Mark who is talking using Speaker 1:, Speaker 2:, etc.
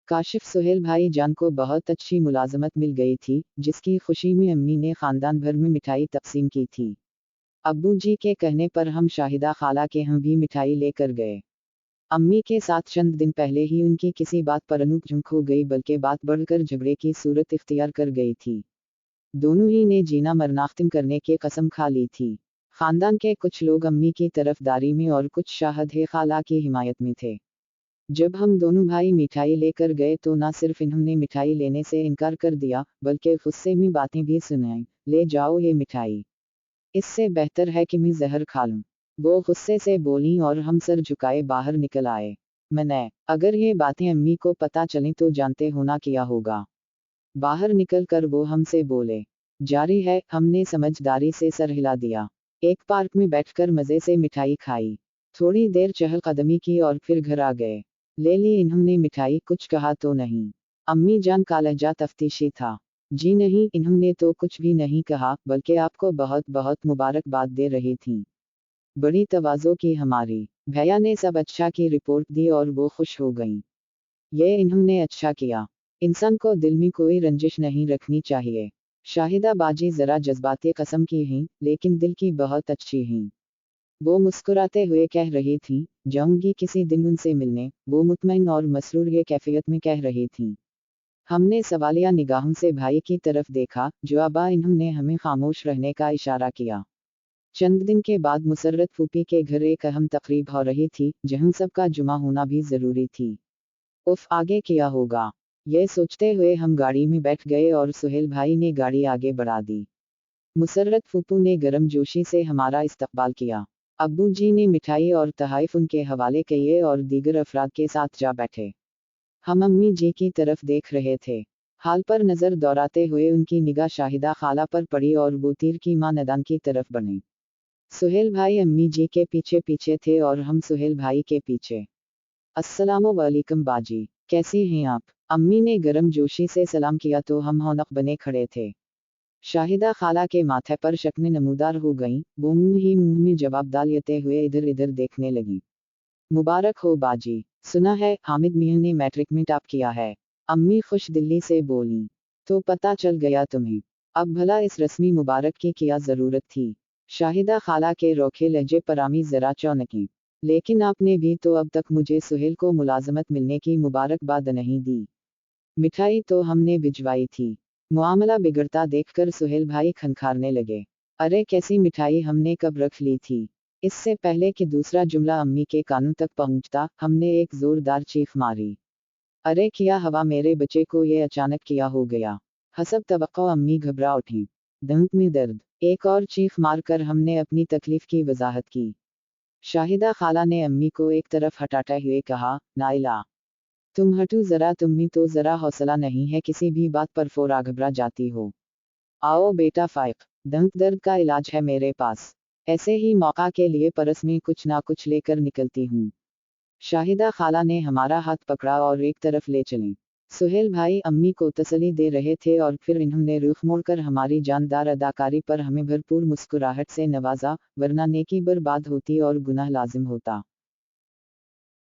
Speaker 1: काशिफ सुहेल भाई जान को बहुत अच्छी मुलाजमत मिल गई थी, जिसकी खुशी में अम्मी ने खानदान भर में मिठाई तकसीम की थी। अब्बू जी के कहने पर हम शाहिदा खाला के यहाँ भी मिठाई लेकर गए। अम्मी के साथ चंद दिन पहले ही उनकी किसी बात पर अनोक हो गई, बल्कि बात बढ़कर झगड़े की सूरत इख्तियार कर गई थी। दोनों ही ने जीना मरना ख़त्म करने की कसम खा ली थी। खानदान के कुछ लोग अम्मी की तरफदारी में और कुछ शाहद खाला की हिमायत में थे। जब हम दोनों भाई मिठाई लेकर गए तो न सिर्फ इन्होंने मिठाई लेने से इनकार कर दिया, बल्कि गुस्से में बातें भी सुनाई। ले जाओ ये मिठाई, इससे बेहतर है कि मैं जहर खा लूं। वो गुस्से से बोली और हम सर झुकाए बाहर निकल आए। मैंने, अगर ये बातें अम्मी को पता चली तो जानते हो ना क्या होगा। बाहर निकल कर वो हमसे बोले, जारी है। हमने समझदारी से सर हिला दिया। एक पार्क में बैठकर मज़े से मिठाई खाई, थोड़ी देर चहलकदमी की और फिर घर आ गए। ले ली इन्होंने मिठाई, कुछ कहा तो नहीं? अम्मी जान का लहजा तफ्तीशी था। जी नहीं, इन्होंने तो कुछ भी नहीं कहा, बल्कि आपको बहुत बहुत मुबारकबाद दे रही थी। बड़ी तवाज़ो की हमारी भैया ने सब अच्छा की रिपोर्ट दी और वो खुश हो गईं। ये इन्होंने अच्छा किया। इंसान को दिल में कोई रंजिश नहीं रखनी चाहिए। शाहिदा बाजी ज़रा जज्बाती कस्म की हैं, लेकिन दिल की बहुत अच्छी हैं। वो मुस्कुराते हुए कह रही थी, जाऊंगी किसी दिन उनसे मिलने। वो मुतमईन और मसरूर ये कैफियत में कह रही थी। हमने सवालिया निगाहों से भाई की तरफ देखा, जो अबा इन्होंने हमें खामोश रहने का इशारा किया। चंद दिन के बाद मुसर्रत फूफी के घर एक अहम तकरीब हो रही थी, जहां सबका जुमा होना भी ज़रूरी थी। उफ, आगे क्या होगा, ये सोचते हुए हम गाड़ी में बैठ गए और सुहेल भाई ने गाड़ी आगे बढ़ा दी। मुसर्रत फूफू ने गर्मजोशी से हमारा इस्तकबाल किया। अब्बू जी ने मिठाई और तहाइफ उनके हवाले किए और दीगर अफराद के साथ जा बैठे। हम अम्मी जी की तरफ देख रहे थे। हाल पर नज़र दौड़ाते हुए उनकी निगाह शाहिदा खाला पर पड़ी और वो तीर की मां नदान की तरफ बढ़ी। सुहेल भाई अम्मी जी के पीछे पीछे थे और हम सुहेल भाई के पीछे। अस्सलामु वालेकुम बाजी, कैसी हैं आप? अम्मी ने गर्मजोशी से सलाम किया तो हम हौनक बने खड़े थे। शाहिदा खाला के माथे पर शक्लें नमूदार हो गईं, वो मुंह में जवाब डालते हुए इधर इधर देखने लगी। मुबारक हो बाजी, सुना है हामिद मियां ने मैट्रिक में टॉप किया है। अम्मी खुश दिल्ली से बोली। तो पता चल गया तुम्हें। अब भला इस रस्मी मुबारक की क्या ज़रूरत थी? शाहिदा खाला के रोखे लहजे पर आमी ज़रा चौंकी। लेकिन आपने भी तो अब तक मुझे सुहेल को मुलाजमत मिलने की मुबारकबाद नहीं दी। मिठाई तो हमने भिजवाई थी। मुआमला बिगड़ता देखकर सुहेल भाई खनखारने लगे। अरे कैसी मिठाई हमने कब रख ली थी? इससे पहले कि दूसरा जुमला अम्मी के कानों तक पहुंचता, हमने एक जोरदार चीख मारी। अरे क्या हवा मेरे बच्चे को ये अचानक क्या हो गया? हसब तवक्को अम्मी घबरा उठी। दांत में दर्द। एक और चीख मारकर हमने अपनी तकलीफ की वजाहत की। शाहिदा खाला ने अम्मी को एक तरफ हटाते हुए कहा, नाइला, तुम हटो ज़रा, तुम्हें तो ज़रा हौसला नहीं है, किसी भी बात पर फौरा घबरा जाती हो। आओ बेटा फाइक, दांत दर्द का इलाज है मेरे पास। ऐसे ही मौका के लिए परस में कुछ ना कुछ लेकर निकलती हूँ। शाहिदा खाला ने हमारा हाथ पकड़ा और एक तरफ ले चली। सुहेल भाई अम्मी को तसल्ली दे रहे थे और फिर इन्होंने रुख मोड़कर हमारी जानदार अदाकारी पर हमें भरपूर मुस्कुराहट से नवाजा, वरना नेकी बर्बाद होती और गुनाह लाजिम होता।